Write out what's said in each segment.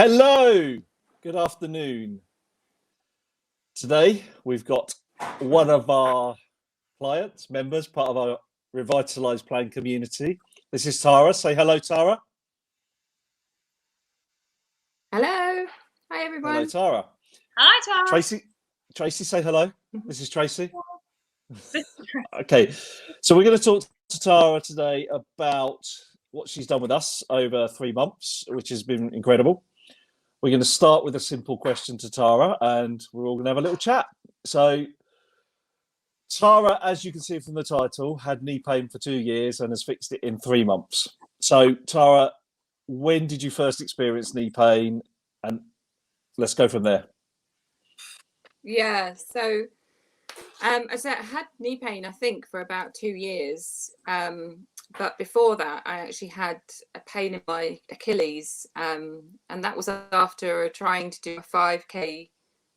Hello, good afternoon. Today we've got one of our clients, members, part of our Revitalised Plan community. This is Tara. Say hello, Tara. Hello. Hi, everyone. Hello, Tara. Hi, Tara. Tracy, say hello. This is Tracy. Okay, so we're going to talk to Tara today about what she's done with us over 3 months, which has been incredible. We're going to start with a simple question to Tara, and we're all going to have a little chat. So, Tara, as you can see from the title, had knee pain for 2 years and has fixed it in 3 months. So, Tara, when did you first experience knee pain? And let's go from there. Yeah, so I had knee pain, I think, for about 2 years. But before that, I actually had a pain in my Achilles. And that was after trying to do a 5K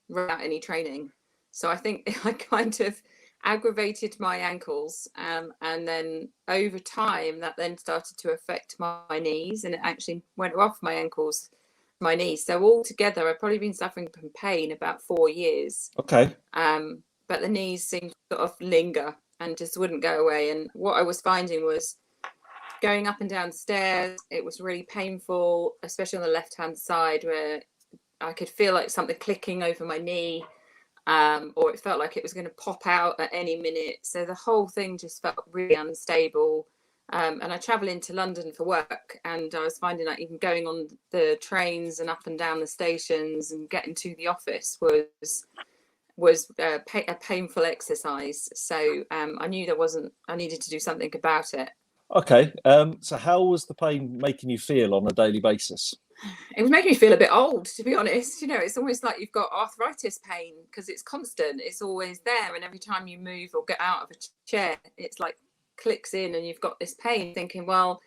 without any training. So I think I kind of aggravated my ankles. And then over time, that then started to affect my knees, and it actually went off my ankles, my knees. So altogether, I've probably been suffering from pain about 4 years. Okay. But the knees seemed to sort of linger and just wouldn't go away. And what I was finding was going up and down stairs, it was really painful, especially on the left-hand side, where I could feel like something clicking over my knee, or it felt like it was going to pop out at any minute. So the whole thing just felt really unstable. And I travel into London for work, and I was finding like even going on the trains and up and down the stations and getting to the office was a painful exercise. So I knew I needed to do something about it. Okay. So how was the pain making you feel on a daily basis? It was making me feel a bit old, to be honest. You know, it's almost like you've got arthritis pain because it's constant. It's always there. And every time you move or get out of a chair, it's like clicks in and you've got this pain, thinking, well,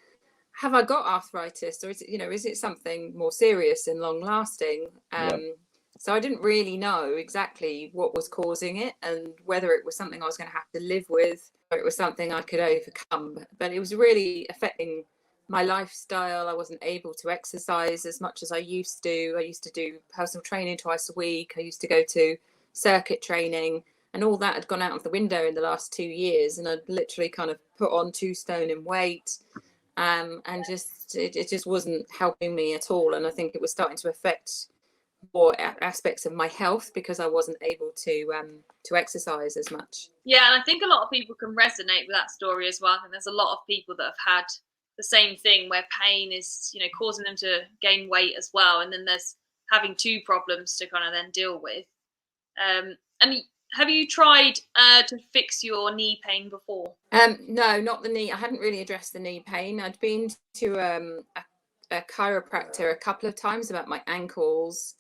have I got arthritis, or is it, is it something more serious and long lasting? So I didn't really know exactly what was causing it and whether it was something I was going to have to live with or it was something I could overcome. But it was really affecting my lifestyle. I wasn't able to exercise as much as I used to. I used to do personal training twice a week. I used to go to circuit training, and all that had gone out of the window in the last 2 years. And I'd literally kind of put on 2 stone in weight, and it just wasn't helping me at all. And I think it was starting to affect more aspects of my health because I wasn't able to exercise as much. Yeah, and I think a lot of people can resonate with that story as well. I think there's a lot of people that have had the same thing where pain is, causing them to gain weight as well, and then there's having 2 problems to kind of then deal with. And have you tried to fix your knee pain before? No, not the knee. I hadn't really addressed the knee pain. I'd been to a chiropractor a couple of times about my ankles,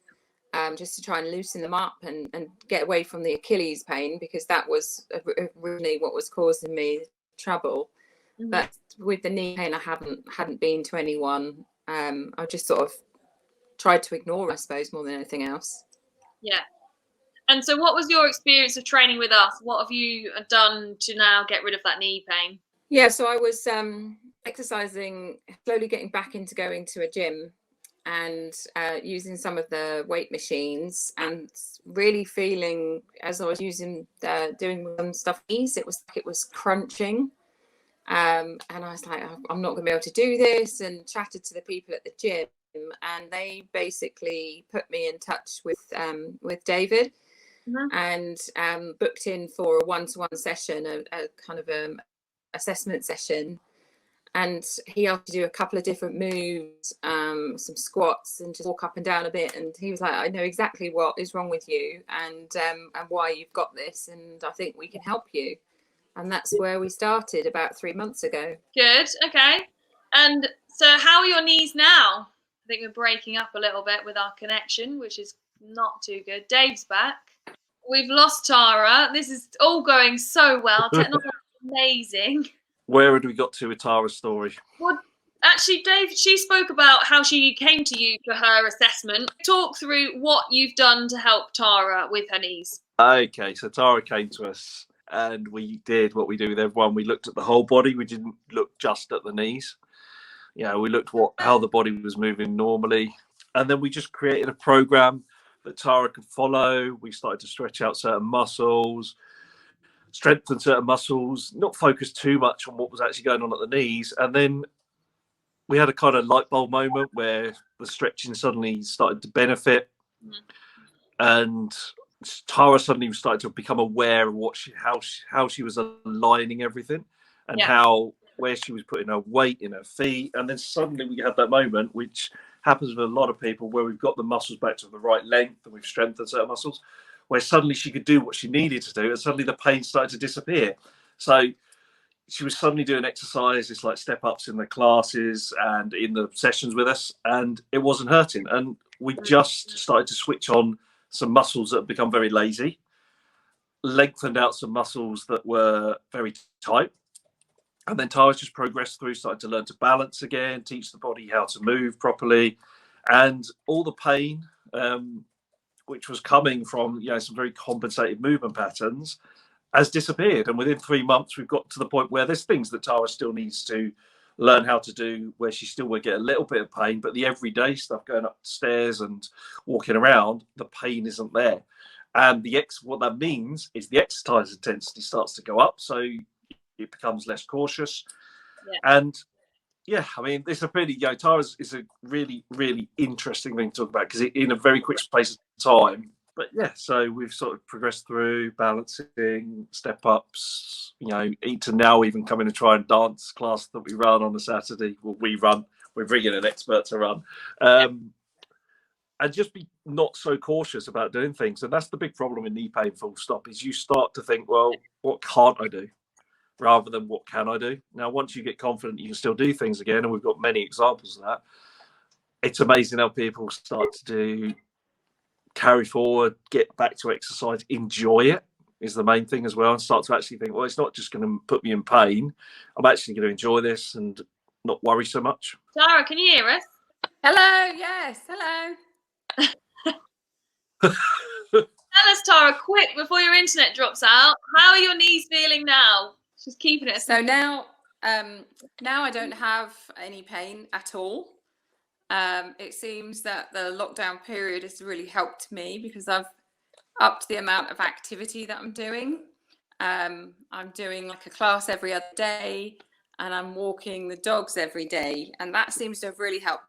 just to try and loosen them up and get away from the Achilles pain, because that was really what was causing me trouble. Mm-hmm. But with the knee pain, I hadn't been to anyone. I just sort of tried to ignore, I suppose, more than anything else. Yeah. And so what was your experience of training with us? What have you done to now get rid of that knee pain? Yeah, so I was exercising, slowly getting back into going to a gym and using some of the weight machines, and really feeling, as I was doing some stuff, it was crunching. And I was like, I'm not going to be able to do this, and chatted to the people at the gym, and they basically put me in touch with David. Mm-hmm. And booked in for a one-to-one session, a kind of assessment session. And he had to do a couple of different moves, some squats, and just walk up and down a bit. And he was like, I know exactly what is wrong with you and why you've got this, and I think we can help you. And that's where we started about 3 months ago. Good. Okay. And so how are your knees now? I think we're breaking up a little bit with our connection, which is not too good. Dave's back. We've lost Tara. This is all going so well. Technology is amazing. Where had we got to with Tara's story? Well, actually, Dave, she spoke about how she came to you for her assessment. Talk through what you've done to help Tara with her knees. Okay, so Tara came to us and we did what we do with everyone. We looked at the whole body. We didn't look just at the knees. We looked how the body was moving normally. And then we just created a program that Tara could follow. We started to stretch out certain muscles, strengthen certain muscles, not focus too much on what was actually going on at the knees. And then we had a kind of light bulb moment where the stretching suddenly started to benefit. And Tara suddenly started to become aware of how she was aligning everything, and where she was putting her weight in her feet. And then suddenly we had that moment, which happens with a lot of people, where we've got the muscles back to the right length and we've strengthened certain muscles, where suddenly she could do what she needed to do, and suddenly the pain started to disappear. So she was suddenly doing exercises like step ups in the classes and in the sessions with us, and it wasn't hurting. And we just started to switch on some muscles that have become very lazy, lengthened out some muscles that were very tight. And then Tara's just progressed through, started to learn to balance again, teach the body how to move properly. And all the pain, which was coming from some very compensated movement patterns, has disappeared. And within 3 months, we've got to the point where there's things that Tara still needs to learn how to do, where she still would get a little bit of pain, but the everyday stuff, going upstairs and walking around, the pain isn't there. And what that means is the exercise intensity starts to go up, so it becomes less cautious. And I mean, it's a pretty, Tara is a really, really interesting thing to talk about, because in a very quick space of time. But so we've sort of progressed through balancing, step ups, to now even coming and try and dance class that we run on a Saturday. Well, we're bringing an expert to run. And just be not so cautious about doing things. And that's the big problem in knee pain, full stop, is you start to think, well, what can't I do? Rather than what can I do? Now, once you get confident, you can still do things again. And we've got many examples of that. It's amazing how people start to carry forward, get back to exercise, enjoy it is the main thing as well, and start to actually think, well, it's not just going to put me in pain. I'm actually going to enjoy this and not worry so much. Tara, can you hear us? Hello, yes, hello. Tell us, Tara, quick, before your internet drops out, how are your knees feeling now? She's keeping it. So now I don't have any pain at all. It seems that the lockdown period has really helped me, because I've upped the amount of activity that I'm doing. I'm doing like a class every other day, and I'm walking the dogs every day, and that seems to have really helped.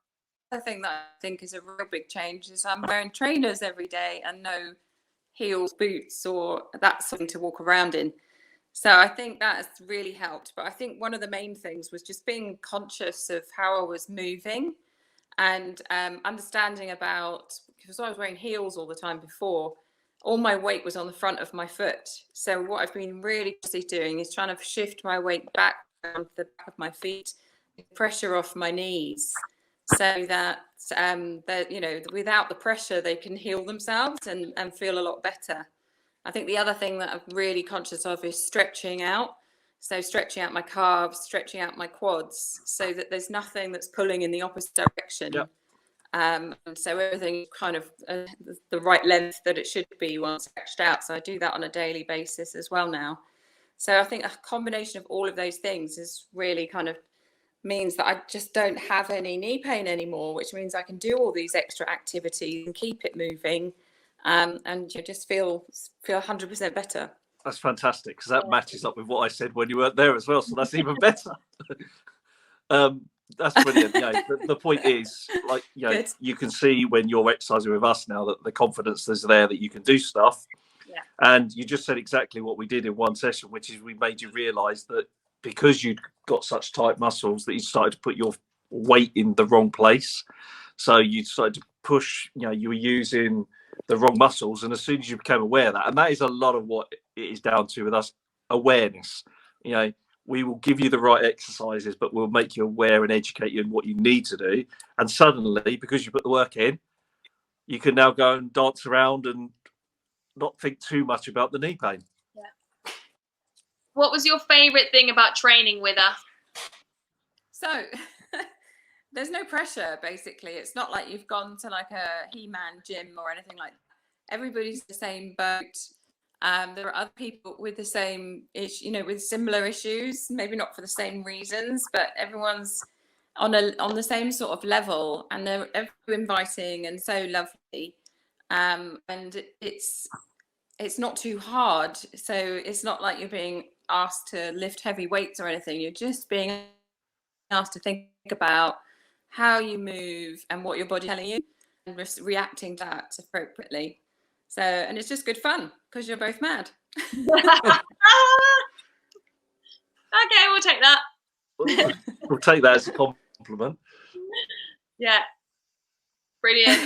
The thing that I think is a real big change is I'm wearing trainers every day and no heels, boots, or that something to walk around in. So I think that has really helped. But I think one of the main things was just being conscious of how I was moving, and understanding about, because I was wearing heels all the time before, all my weight was on the front of my foot. So what I've been really doing is trying to shift my weight back on the back of my feet, pressure off my knees, so that without the pressure they can heal themselves and feel a lot better. I think the other thing that I'm really conscious of is stretching out. So stretching out my calves, stretching out my quads, so that there's nothing that's pulling in the opposite direction. Yep. And so everything kind of the right length that it should be once stretched out. So I do that on a daily basis as well now. So I think a combination of all of those things is really kind of means that I just don't have any knee pain anymore, which means I can do all these extra activities and keep it moving, and just feel 100% better. That's fantastic, because that matches up with what I said when you weren't there as well. So that's even better. That's brilliant. The point is, you can see when you're exercising with us now that the confidence is there that you can do stuff. Yeah. And you just said exactly what we did in one session, which is we made you realise that because you'd got such tight muscles that you started to put your weight in the wrong place. So you started to push, you were using the wrong muscles. And as soon as you became aware of that, and that is a lot of what it is down to with us, awareness. We will give you the right exercises, but we'll make you aware and educate you in what you need to do. And suddenly, because you put the work in, you can now go and dance around and not think too much about the knee pain. Yeah. What was your favourite thing about training with us? So there's no pressure, basically. It's not like you've gone to like a He-Man gym or anything like that. Everybody's the same boat. There are other people with the same issue, with similar issues, maybe not for the same reasons, but everyone's on the same sort of level, and they're inviting and so lovely, and it's not too hard. So it's not like you're being asked to lift heavy weights or anything. You're just being asked to think about how you move and what your body's telling you, and reacting to that appropriately. So, and it's just good fun because you're both mad. Okay, we'll take that. We'll take that as a compliment. Yeah. Brilliant.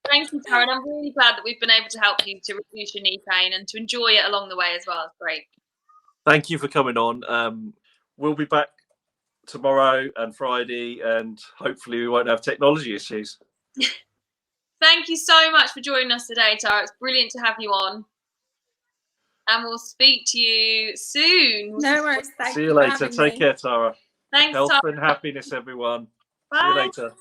Thank you, Tara. And I'm really glad that we've been able to help you to reduce your knee pain and to enjoy it along the way as well. It's great. Thank you for coming on. We'll be back tomorrow and Friday, and hopefully we won't have technology issues. Thank you so much for joining us today, Tara. It's brilliant to have you on. And we'll speak to you soon. No worries. See you later. Take care, Tara. Thanks, Health Tara. and happiness, everyone. Bye. See you later.